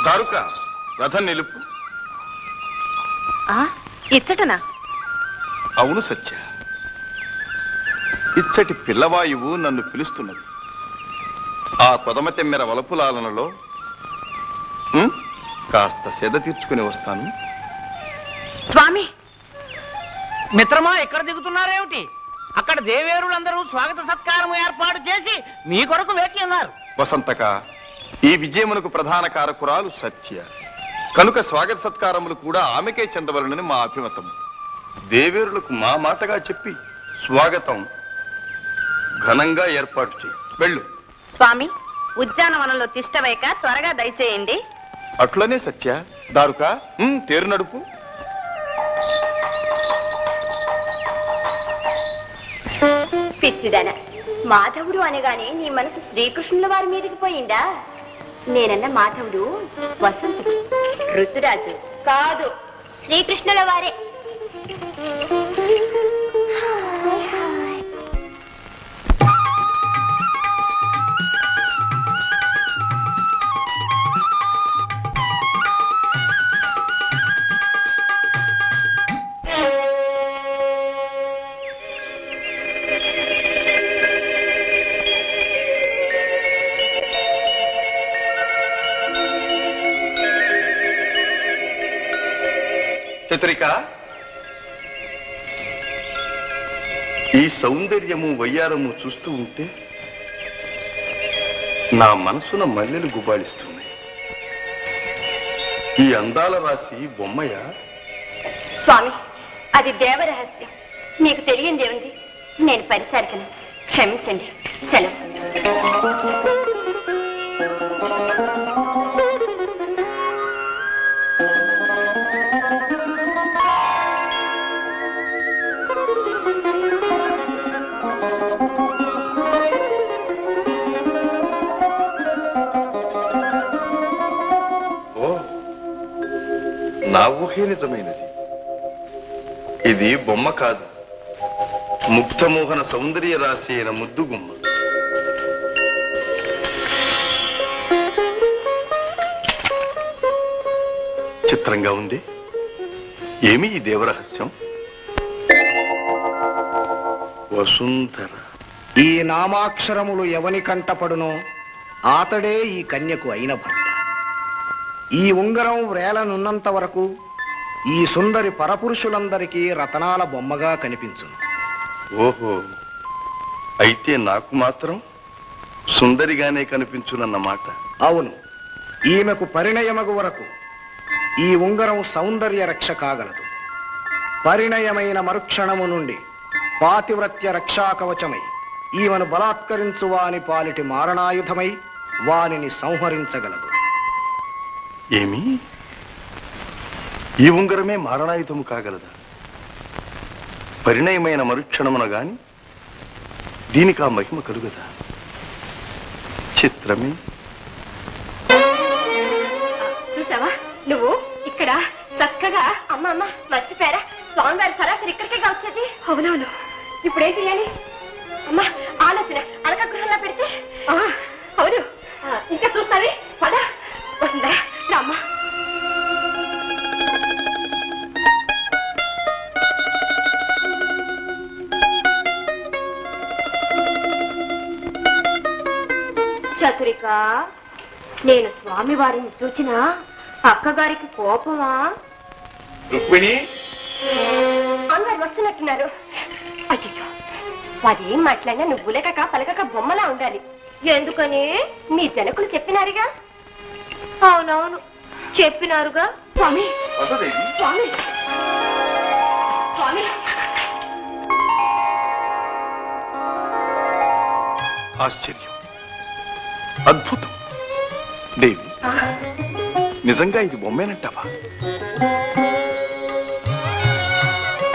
దారుక రథం నిలుపు. ఇచ్చటనా? అవును సత్య, ఇచ్చటి పిల్లవాయువు నన్ను పిలుస్తున్నది. ఆ కొదమ తెమ్మెర వలపులాలనలో కాస్త సెద తీర్చుకుని వస్తాను. స్వామి మిత్రమా, ఎక్కడ దిగుతున్నారేమిటి? అక్కడ దేవేరులందరూ స్వాగత సత్కారం ఏర్పాటు చేసి మీ కొరకు వేచి ఉన్నారు. వసంతక, ఈ విజయమునకు ప్రధాన కారకురాలు సత్య కనుక స్వాగత సత్కారములు కూడా ఆమెకే చెందవలనని మా అభిమతం. దేవేరులకు మా మాటగా చెప్పి స్వాగతం ఘనంగా ఏర్పాటు చేయి. వెళ్ళు. స్వామి, ఉద్యానవనంలో తిష్టవేక త్వరగా దయచేయండి. అట్లనే సత్య. దారుక తేరు నడుపు. పిచ్చిదన, మాధవుడు అనగానే నీ మనసు శ్రీకృష్ణుల వారి మీదకి పోయిందా? నేనన్న మాధవుడు వసంతుడు, ఋతురాజు కాదు, శ్రీకృష్ణుల వారే. చతురిక, ఈ సౌందర్యము వయ్యారము చూస్తూ ఉంటే నా మనసున మల్లెలు గుబాళిస్తున్నాయి. ఈ అందాల రాశి బొమ్మయ? స్వామి, అది దేవరహస్యం, మీకు తెలియంది ఏముంది? నేను పరిచారికను, క్షమించండి. సెలవు. నా ఊహే నిజమైనది. ఇది బొమ్మ కాదు, ముగ్ధమోహన సౌందర్య రాశి అయిన ముద్దుగుమ్మ. చిత్రంగా ఉంది. ఏమి ఈ దేవరహస్యం? వసుంధర. ఈ నామాక్షరములు ఎవని కంటపడునో ఆతడే ఈ కన్యకు అయిన భర్త. ఈ ఉంగరం వ్రేలనున్నంత వరకు ఈ సుందరి పరపురుషులందరికీ రతనాల బొమ్మగా కనిపించును. ఓహో, అయితే నాకు మాత్రం సుందరిగానే కనిపించునన్నమాట. అవును, ఈమెకు పరిణయమగు వరకు ఈ ఉంగరం సౌందర్య రక్ష కాగలదు. పరిణయమైన మరుక్షణము నుండి పాతివ్రత్య రక్షాకవచమై ఈమెను బలాత్కరించు వాని పాలిటి మారణాయుధమై వానిని సంహరించగలదు. ఏమి, ఈ ఉంగరమే మారణాయుధము కాగలదా? పరిణయమైన మరుక్షణమున గాని దీనికి ఆ మహిమ కలుగదా? చిత్రమే. చూసావా, నువ్వు ఇక్కడ చక్కగా అమ్మ అమ్మ మర్చిపోయారా? స్వామివారి సరాసరి ఇక్కడికే వచ్చేది. అవునవును, ఇప్పుడేం చేయాలి? అమ్మా, ఆలోచన అలక గృహంలో పెడితే. అవును, ఇంకా చూస్తావి. పదా వస్తుందా? రామ్మా. చతురిక, నేను స్వామివారిని చూచిన అక్కగారికి కోపమా? రుక్మిణి, అందరు వస్తున్నట్టున్నారు. అయ్యో, వారేం మాట్లాడినా నువ్వు లేక పలకక బొమ్మలా ఉండాలి. ఎందుకని? మీ జనకులు చెప్పినారుగా. అవునవును, చెప్పినారుగా. స్వామి స్వామి స్వామి. ఆశ్చర్యం, అద్భుతం. దేవి, నిజంగా ఇది బొమ్మేనంటావా?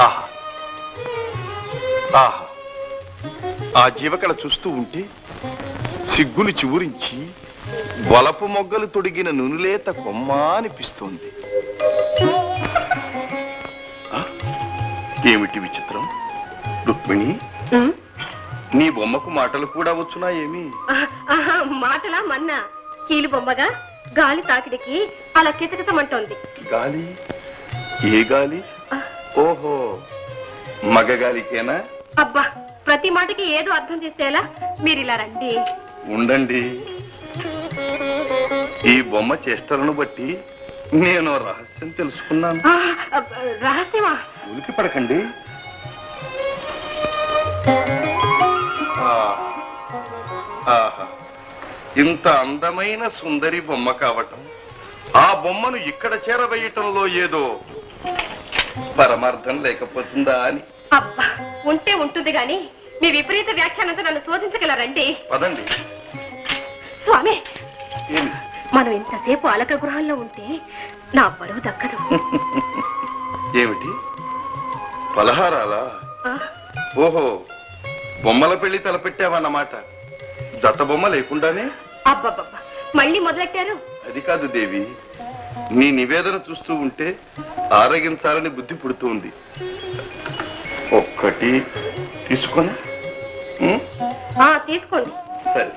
ఆహా ఆహా, ఆ జీవకళ చూస్తూ ఉంటే సిగ్గులు చివురించి వలపు మొగ్గలు తొడిగిన నునులేత కొమ్మ అనిపిస్తోంది. ఏమిటి విచిత్రం? రుక్మిణి, నీ బొమ్మకు మాటలు కూడా వచ్చునా ఏమి? మాటలా మన్నా? కీలు బొమ్మగా గాలి తాకిడికి అలా కితకితమంటోంది. గాలి? ఏ గాలి? ఓహో, మగగాలికేనా? అబ్బా, ప్రతి మాటకి ఏదో అర్థం చేసేలా మీరు ఇలా రండి. ఉండండి, ఈ బొమ్మ చేష్టలను బట్టి నేను రహస్యం తెలుసుకున్నాను. రహస్యమా? ఉలికి పడకండి. ఆహా, ఇంత అందమైన సుందరి బొమ్మ కావటం, ఆ బొమ్మను ఇక్కడ చేరవేయటంలో ఏదో పరమార్థం లేకపోతుందా అని. అబ్బా, ఉంటే ఉంటుంది గాని మీ విపరీత వ్యాఖ్యానంతో నన్ను శోధించగలరండి. పదండి. స్వామి, ఏమి? మనం ఇంతసేపు అలక గృహంలో ఉంటే నా బరువు దక్కదు. ఏమిటి పలహారాలా? ఆ, ఓహో, బొమ్మల పెళ్లి తలపెట్టావన్నమాట. జత బొమ్మ లేకుండానే? అబ్బబ్బబ్బా, మళ్ళీ మొదలెట్టారు. అది కాదు దేవి, నీ నివేదన చూస్తూ ఉంటే ఆరగించాలని బుద్ధి పుడుతూ ఉంది. ఒక్కటి తీసుకొని. తీసుకోండి. సరే.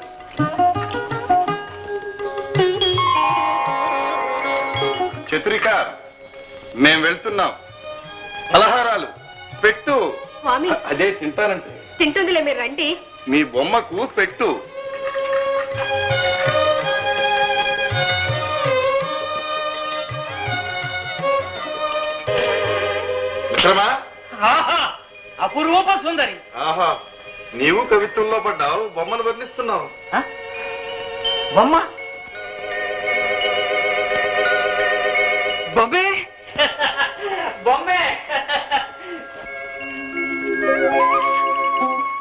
చతురిక, మేం వెళ్తున్నాం. పలహారాలు పెట్టు. స్వామి, అదే తింటానంటే. తింటుందిలే, మీరు రండి. మీ బొమ్మకు పెట్టు. మిత్రమా, అపురూప సుందరి. ఆహా, నీవు కవిత్వంలో పడ్డావు, బొమ్మను వర్ణిస్తున్నావు. బొమ్మ? బొమ్మే? బొమ్మే?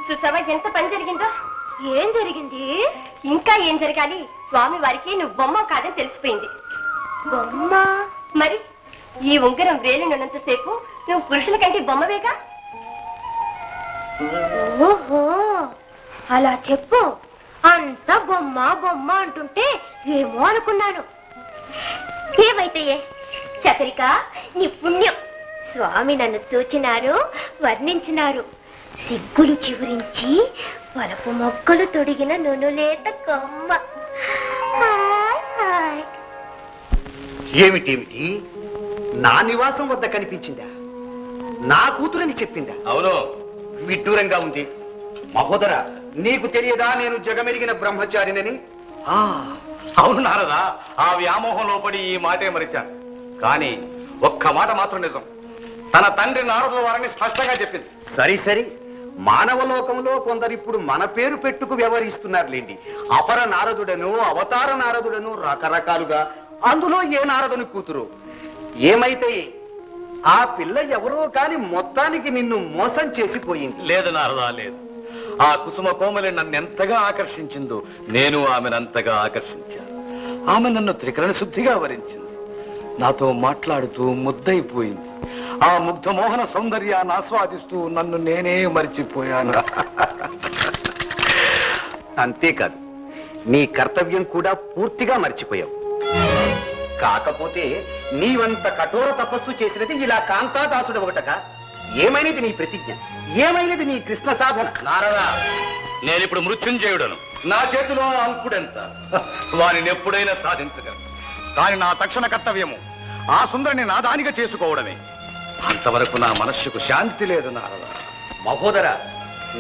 చూసావా ఎంత పని జరిగిందో? ఏం జరిగింది? ఇంకా ఏం జరగాలి? స్వామి వారికి నువ్వు బొమ్మ కాదని తెలిసిపోయింది. బొమ్మ? మరి ఈ ఉంగరం వేలున్నంతసేపు నువ్వు పురుషుల కంటే బొమ్మవేగా? ఓహో, అలా చెప్పు. అంతా బొమ్మ బొమ్మ అంటుంటే ఏమో అనుకున్నాను. ఏమైతే చక్రిక, నీ పుణ్యం. స్వామి నన్ను చూచినారు, వర్ణించినారు. సిగ్గులు చివురించి వలపు మొక్కలు తొడిగిన నునులేత కొమ్మ. Hi hi. ఏమిటేమిటి? నా నివాసం వద్ద కనిపించిందా? నా కూతురని చెప్పిందా? అవును. విడ్డూరంగా ఉంది. మహోదర, నీకు తెలియదా నేను జగమెరిగిన బ్రహ్మచారినని? అవును నారదా, ఆ వ్యామోహంలో పడి ఈ మాటే మరిచాను. కానీ ఒక్క మాట మాత్రం నిజం. తన తండ్రి నారదుల వారిని స్పష్టంగా చెప్పింది. సరి సరి, మానవ లోకంలో కొందరిప్పుడు మన పేరు పెట్టుకు వ్యవహరిస్తున్నారులేండి. అపర నారదుడను, అవతార నారదుడను రకరకాలుగా. అందులో ఏ నారదుని కూతురు? ఏమైతే ఆ పిల్ల ఎవరో కాని మొత్తానికి నిన్ను మోసం చేసిపోయింది. లేదు నారదా, లేదు. ఆ కుసుమ కోమలి నన్ను ఎంతగా ఆకర్షించిందో నేను ఆమెనంతగా ఆకర్షించాను. ఆమె నన్ను త్రికరణ శుద్ధిగా వరించింది. నాతో మాట్లాడుతూ ముద్దయిపోయింది. ఆ ముగ్ధ మోహన సౌందర్యాన్ని ఆస్వాదిస్తూ నన్ను నేనే మరిచిపోయాను. అంతేకాదు, నీ కర్తవ్యం కూడా పూర్తిగా మర్చిపోయావు. కాకపోతే నీవంత కఠోర తపస్సు చేసినది ఇలా కాంతాదాసుడు ఒకటక. ఏమైనది నీ ప్రతిజ్ఞ? ఏమైనది నీ కృష్ణ సాధన? నారదా, నేనిప్పుడు మృత్యుంజయుడను. నా చేతిలో అంకుడెంత, వారిని ఎప్పుడైనా సాధించగలను. కానీ నా తక్షణ కర్తవ్యము ఆ సుందరిని నాదానిగా చేసుకోవడమే. అంతవరకు నా మనస్సుకు శాంతి లేదు నారదా. మహోదర,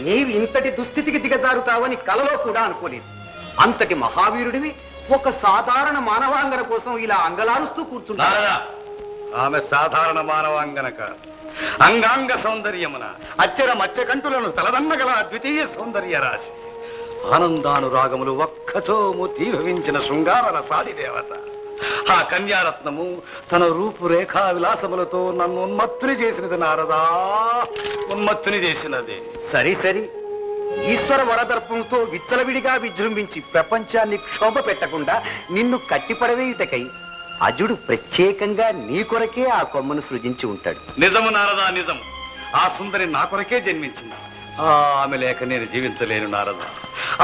నీవు ఇంతటి దుస్థితికి దిగజారుతావని కలలో కూడా అనుకోలేదు. అంతటి మహావీరుడివి ఒక సాధారణ మానవాంగన కోసం ఇలా అంగలారుస్తూ కూర్చున్నారా? నారదా, ఆమె సాధారణ మానవాంగన కాదు. అంగాంగ సౌందర్యమున అచ్చర మచ్చకంటులను తలదన్నగల అద్వితీయ సౌందర్య రాశి. ఆనందానురాగములు ఒక్కచోము తీభవించిన శృంగార రసాది దేవత. ఆ కన్యారత్నము తన రూపురేఖా విలాసములతో నన్ను ఉన్మత్తుని చేసినది నారదా, ఉన్మత్తుని చేసినది. సరి సరి, ఈశ్వర వరదర్పంతో విచ్చలవిడిగా విజృంభించి ప్రపంచాన్ని క్షోభ పెట్టకుండా నిన్ను కట్టిపడవేయుటకై అజుడు ప్రత్యేకంగా నీ కొరకే ఆ కొమ్మను సృజించి ఉంటాడు. నిజము నారదా, నిజము. ఆ సుందరి నా కొరకే జన్మించింది. ఆమె లేక నేను జీవించలేను నారదా.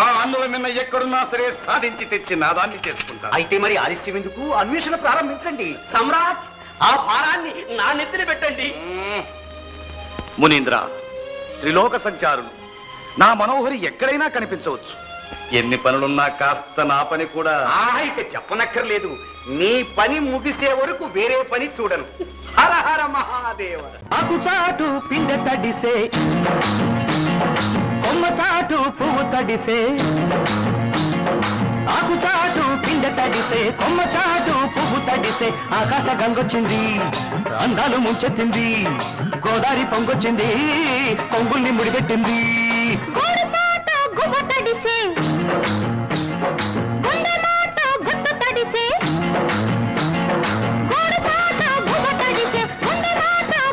ఆ అన్నుల నిన్న ఎక్కడున్నా సరే సాధించి తెచ్చి నాదాన్ని చేసుకుంటా. అయితే మరి ఆలస్యం ఎందుకు? అన్వేషణ ప్రారంభించండి. సమ్రాట్, ఆ భారాన్ని నా నెత్తిన పెట్టండి. మునీంద్ర, త్రిలోక సంచారులు, నా మనోహరి ఎక్కడైనా కనిపించవచ్చు. ఎన్ని పనులున్నా కాస్త నా పని కూడా. ఇక చెప్పనక్కర్లేదు. నీ పని ముగిసే వరకు వేరే పని చూడను. హర హర మహాదేవ. ఆకు చాటు పిండ తడిసే, కొమ్మ చాటు పువ్వు తడిసే. ఆకు చాటు పిండ తడిసే, కొమ్మ చాటు పువ్వు తడిసే. ఆకాశ గంగొచ్చింది, అందాలు ముంచెత్తింది. గోదావరి పొంగొచ్చింది, కొంగుల్ని ముడిపెట్టింది. గువ్వ తడిసే